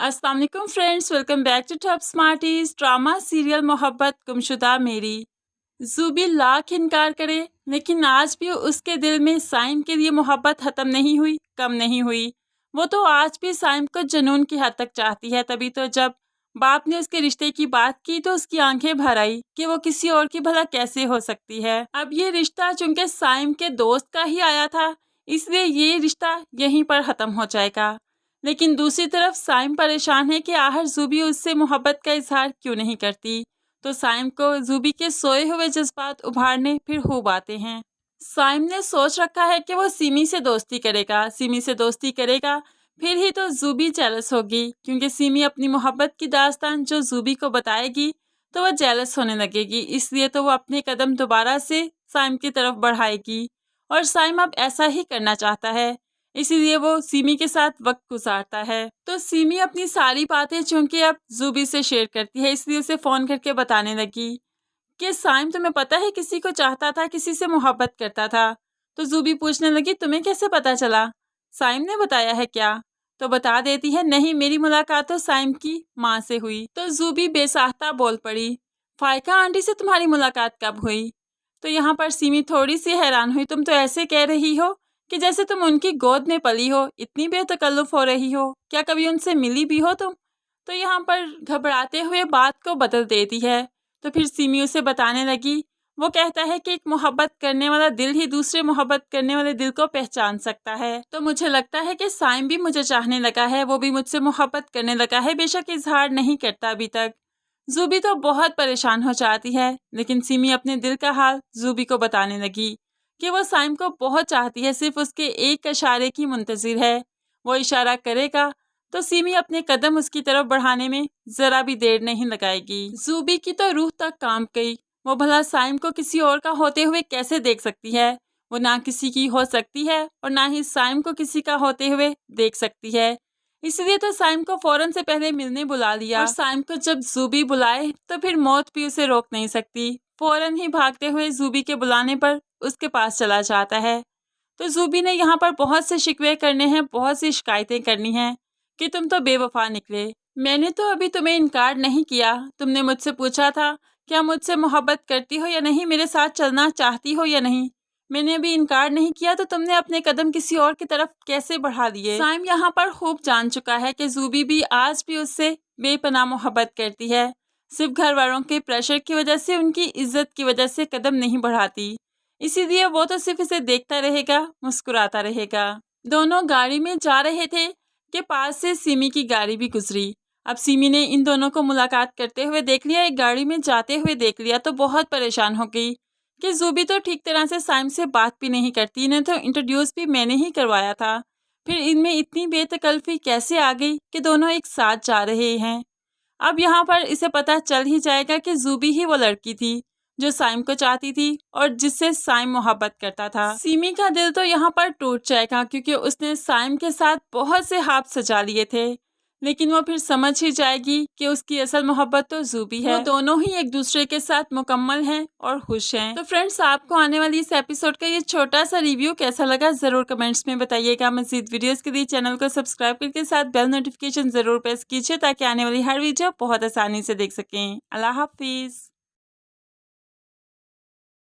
अस्सलाम वालेकुम friends, welcome back to top smarties. Drama serial Mohabbat Gumshuda मेरी। ज़ूबी लाख इनकार करे लेकिन आज भी उसके दिल में साइम के लिए मोहब्बत ख़त्म नहीं हुई, कम नहीं हुई। वो तो आज भी साइम को जुनून की हद तक चाहती है। तभी तो जब बाप ने उसके रिश्ते की बात की तो उसकी आंखें भर आई कि वो किसी और की भला कैसे हो सकती है। अब ये रिश्ता चूंकि साइम के दोस्त का ही आया था, इसलिए ये रिश्ता यहीं पर ख़त्म हो जाएगा। लेकिन दूसरी तरफ साइम परेशान है कि आखिर ज़ूबी उससे मोहब्बत का इजहार क्यों नहीं करती। तो साइम को ज़ूबी के सोए हुए जज्बात उभारने फिर खूब आते हैं। साइम ने सोच रखा है कि वो सिमी से दोस्ती करेगा, सिमी से दोस्ती करेगा, फिर ही तो ज़ूबी जेलस होगी, क्योंकि सिमी अपनी मोहब्बत की दास्तान जो ज़ूबी को बताएगी तो वह जेलस होने लगेगी। इसलिए तो वो अपने कदम दोबारा से साइम की तरफ बढ़ाएगी और साइम अब ऐसा ही करना चाहता है। इसीलिए वो सिमी के साथ वक्त गुजारता है। तो सिमी अपनी सारी बातें चूंकि अब ज़ूबी से शेयर करती है, इसलिए उसे फ़ोन करके बताने लगी कि साइम तुम्हें पता है किसी को चाहता था, किसी से मोहब्बत करता था। तो ज़ूबी पूछने लगी तुम्हें कैसे पता चला, साइम ने बताया है क्या? तो बता देती है नहीं, मेरी मुलाकात तो साइम की माँ से हुई। तो ज़ूबी बेसाख्ता बोल पड़ी, फायका आंटी से तुम्हारी मुलाकात कब हुई? तो यहाँ पर सिमी थोड़ी सी हैरान हुई, तुम तो ऐसे कह रही हो कि जैसे तुम उनकी गोद में पली हो, इतनी बेतकल्लुफ़ हो रही हो, क्या कभी उनसे मिली भी हो तुम? तो यहाँ पर घबराते हुए बात को बदल देती है। तो फिर सिमी उसे बताने लगी, वो कहता है कि एक मोहब्बत करने वाला दिल ही दूसरे मोहब्बत करने वाले दिल को पहचान सकता है। तो मुझे लगता है कि साइम भी मुझे चाहने लगा है, वो भी मुझसे मोहब्बत करने लगा है, बेशक इजहार नहीं करता अभी तक। ज़ूबी तो बहुत परेशान हो जाती है, लेकिन सिमी अपने दिल का हाल ज़ूबी को बताने लगी कि वो साइम को बहुत चाहती है, सिर्फ उसके एक इशारे की मुंतज़िर है। वो इशारा करेगा तो सिमी अपने कदम उसकी तरफ बढ़ाने में ज़रा भी देर नहीं लगाएगी। ज़ूबी की तो रूह तक कांप गई, वो भला साइम को किसी और का होते हुए कैसे देख सकती है। वो ना किसी की हो सकती है और ना ही साइम को किसी का होते हुए देख सकती है। इसलिए तो साइम को फौरन से पहले मिलने बुला लिया, और साइम को जब ज़ूबी बुलाए तो फिर मौत भी उसे रोक नहीं सकती। फौरन ही भागते हुए ज़ूबी के बुलाने पर उसके पास चला जाता है। तो ज़ूबी ने यहाँ पर बहुत से शिकवे करने हैं, बहुत सी शिकायतें करनी हैं कि तुम तो बेवफा निकले। मैंने तो अभी तुम्हें इनकार नहीं किया, तुमने मुझसे पूछा था क्या मुझसे मोहब्बत करती हो या नहीं, मेरे साथ चलना चाहती हो या नहीं। मैंने अभी इनकार नहीं किया तो तुमने अपने कदम किसी और की तरफ कैसे बढ़ा लिए। साइम यहाँ पर खूब जान चुका है कि ज़ूबी भी आज भी उससे बेपनाह मोहब्बत करती है, सिर्फ घर वालों के प्रेशर की वजह से, उनकी इज्जत की वजह से कदम नहीं बढ़ाती। इसीलिए वो तो सिर्फ इसे देखता रहेगा, मुस्कुराता रहेगा। दोनों गाड़ी में जा रहे थे कि पास से सिमी की गाड़ी भी गुजरी। अब सिमी ने इन दोनों को मुलाकात करते हुए देख लिया, एक गाड़ी में जाते हुए देख लिया, तो बहुत परेशान हो गई कि ज़ूबी तो ठीक तरह से साइम से बात भी नहीं करती, इन्हें तो इंट्रोड्यूस भी मैंने ही करवाया था, फिर इनमें इतनी बेतकल्फी कैसे आ गई कि दोनों एक साथ जा रहे हैं। अब यहाँ पर इसे पता चल ही जाएगा कि ज़ूबी ही वो लड़की थी जो साइम को चाहती थी और जिससे साइम मोहब्बत करता था। सिमी का दिल तो यहाँ पर टूट जाएगा, क्योंकि उसने साइम के साथ बहुत से ख्वाब सजा लिए थे, लेकिन वो फिर समझ ही जाएगी कि उसकी असल मोहब्बत तो ज़ूबी है। वो दोनों ही एक दूसरे के साथ मुकम्मल हैं और खुश हैं। तो फ्रेंड्स, आपको आने वाली इस एपिसोड का ये छोटा सा रिव्यू कैसा लगा ज़रूर कमेंट्स में बताइएगा। मज़ीद वीडियोस के लिए चैनल को सब्सक्राइब करके साथ बेल नोटिफिकेशन ज़रूर प्रेस कीजिए ताकि आने वाली हर वीडियो बहुत आसानी से देख सकें। अल्लाह हाफिज़।